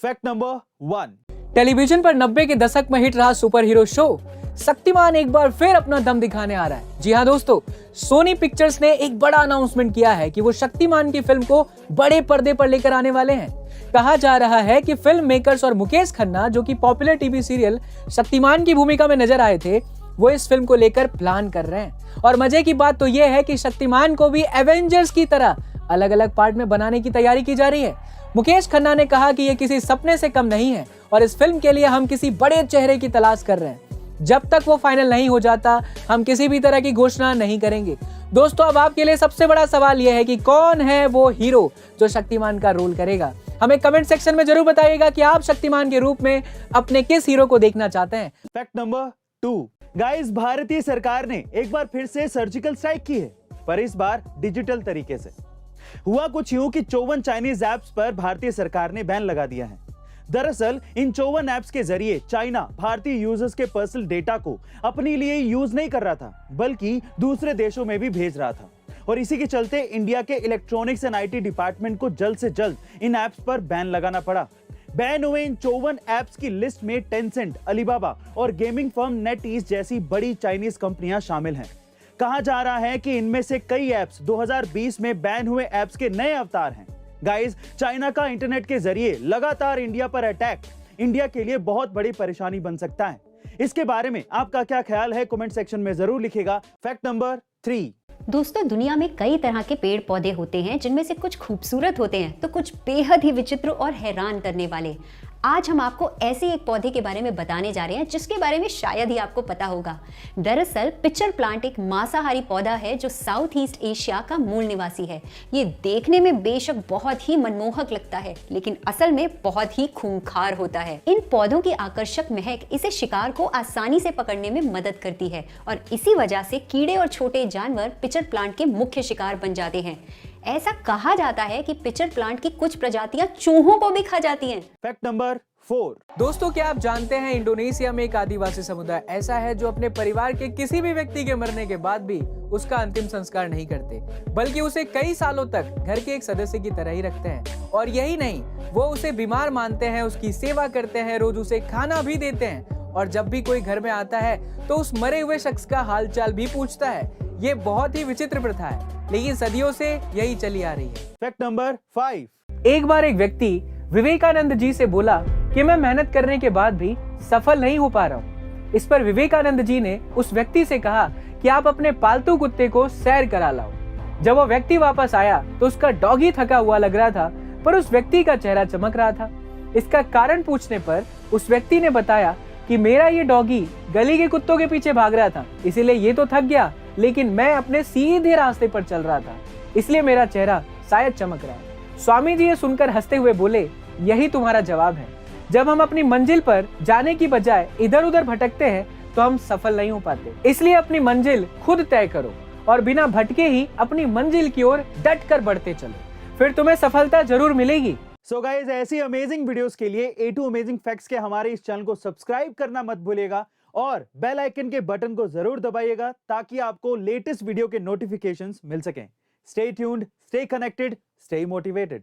Fact number 1। Television पर 90 के दशक में हिट रहा सुपर हीरो शो शक्तिमान एक बार फिर अपना दम दिखाने आ रहा है। जी हाँ दोस्तों, सोनी पिक्चर्स ने एक बड़ा अनाउंसमेंट किया है कि वो शक्तिमान की फिल्म को बड़े पर्दे पर लेकर आने वाले हैं। कहा जा रहा है कि फिल्म मेकर्स और मुकेश खन्ना, जो कि पॉपुलर टीवी सीरियल शक्तिमान की भूमिका में नजर आए थे, वो इस फिल्म को लेकर प्लान कर रहे हैं। और मजे की बात तो ये है कि शक्तिमान को भी एवेंजर्स की तरह अलग अलग पार्ट में बनाने की तैयारी की जा रही है। मुकेश खन्ना ने कहा कि ये किसी सपने से कम नहीं है और इस फिल्म के लिए हम किसी बड़े चेहरे की तलाश कर रहे हैं। जब तक वो फाइनल नहीं हो जाता, हम किसी भी तरह की घोषणा नहीं करेंगे। दोस्तों, अब आपके लिए सबसे बड़ा सवाल यह है कि कौन है वो हीरो जो शक्तिमान का रोल करेगा। हमें कमेंट सेक्शन में जरूर बताइएगा कि आप शक्तिमान के रूप में अपने किस हीरो को देखना चाहते हैं। Fact number 2। गाइस, भारतीय सरकार ने एक बार फिर से सर्जिकल स्ट्राइक की है, पर इस बार डिजिटल तरीके से। हुआ कुछ यूं कि 54 चाइनीज ऐप्स पर भारतीय सरकार ने बैन लगा दिया है। दरअसल इन 54 ऐप्स के जरिए चाइना भारतीय यूजर्स के पर्सनल डेटा को अपने लिए यूज नहीं कर रहा था, बल्कि दूसरे देशों में भी भेज रहा था। और इसी के चलते इंडिया के इलेक्ट्रॉनिक्स एंड आईटी डिपार्टमेंट को जल्द से जल्द इन ऐप्स पर बैन लगाना पड़ा। बैन हुए इन 54 ऐप्स की लिस्ट में टेंसेंट, अलीबाबा और गेमिंग फर्म नेटईज जैसी बड़ी चाइनीज कंपनियां शामिल हैं। कहा जा रहा है कि इनमें से कई ऐप्स 2020 में बैन हुए ऐप्स के नए अवतार हैं। गाइस, चाइना का इंटरनेट के जरिए लगातार इंडिया पर अटैक इंडिया के लिए बहुत बड़ी परेशानी बन सकता है। इसके बारे में आपका क्या ख्याल है, कमेंट सेक्शन में जरूर लिखिएगा। Fact number 3। दोस्तों, दुनिया में कई तरह के पेड़ पौधे होते हैं, जिनमें से कुछ खूबसूरत होते हैं तो कुछ बेहद ही विचित्र और हैरान करने वाले। आज हम आपको ऐसे एक पौधे के बारे में बताने जा रहे हैं जिसके बारे में शायद ही आपको पता होगा। दरअसल पिचर प्लांट एक मांसाहारी पौधा है जो साउथ ईस्ट एशिया का मूल निवासी है। ये देखने में बेशक बहुत ही मनमोहक लगता है, लेकिन असल में बहुत ही खूंखार होता है। इन पौधों की आकर्षक महक इसे शिकार को आसानी से पकड़ने में मदद करती है और इसी वजह से कीड़े और छोटे जानवर पिचर प्लांट के मुख्य शिकार बन जाते हैं। ऐसा कहा जाता है कि पिचर प्लांट की कुछ प्रजातियां चूहों को भी खा जाती हैं। Fact number 4। दोस्तों, क्या आप जानते हैं इंडोनेशिया में एक आदिवासी समुदाय ऐसा है जो अपने परिवार के किसी भी व्यक्ति के मरने के बाद भी उसका अंतिम संस्कार नहीं करते, बल्कि उसे कई सालों तक घर के एक सदस्य की तरह ही रखते हैं। और यही नहीं, वो उसे बीमार मानते हैं, उसकी सेवा करते हैं, रोज उसे खाना भी देते हैं और जब भी कोई घर में आता है तो उस मरे हुए शख्स का हालचाल भी पूछता है। ये बहुत ही विचित्र प्रथा है, लेकिन सदियों से यही चली आ रही है। Fact number 5। एक बार एक व्यक्ति विवेकानंद जी से बोला कि मैं मेहनत करने के बाद भी सफल नहीं हो पा रहा हूँ। इस पर विवेकानंद जी ने उस व्यक्ति से कहा कि आप अपने पालतू कुत्ते को सैर करा लाओ। जब वो व्यक्ति वापस आया तो उसका डॉगी थका हुआ लग रहा था, पर उस व्यक्ति का चेहरा चमक रहा था। इसका कारण पूछने पर उस व्यक्ति ने बताया कि मेरा ये डॉगी गली के कुत्तों के पीछे भाग रहा था, इसीलिए ये तो थक गया, लेकिन मैं अपने सीधे रास्ते पर चल रहा था, इसलिए मेरा चेहरा शायद चमक रहा है। स्वामी जी ये सुनकर हंसते हुए बोले, यही तुम्हारा जवाब है। जब हम अपनी मंजिल पर जाने की बजाय इधर उधर भटकते हैं तो हम सफल नहीं हो पाते। इसलिए अपनी मंजिल खुद तय करो और बिना भटके ही अपनी मंजिल की ओर डट कर बढ़ते चलो, फिर तुम्हें सफलता जरूर मिलेगी। सो गाइस, ऐसी अमेजिंग वीडियोस के लिए A2 अमेजिंग फैक्ट्स के हमारे इस चैनल को सब्सक्राइब करना मत भूलिएगा और बेल आइकन के बटन को जरूर दबाइएगा ताकि आपको लेटेस्ट वीडियो के नोटिफिकेशंस मिल सकें। Stay tuned, stay connected, stay motivated.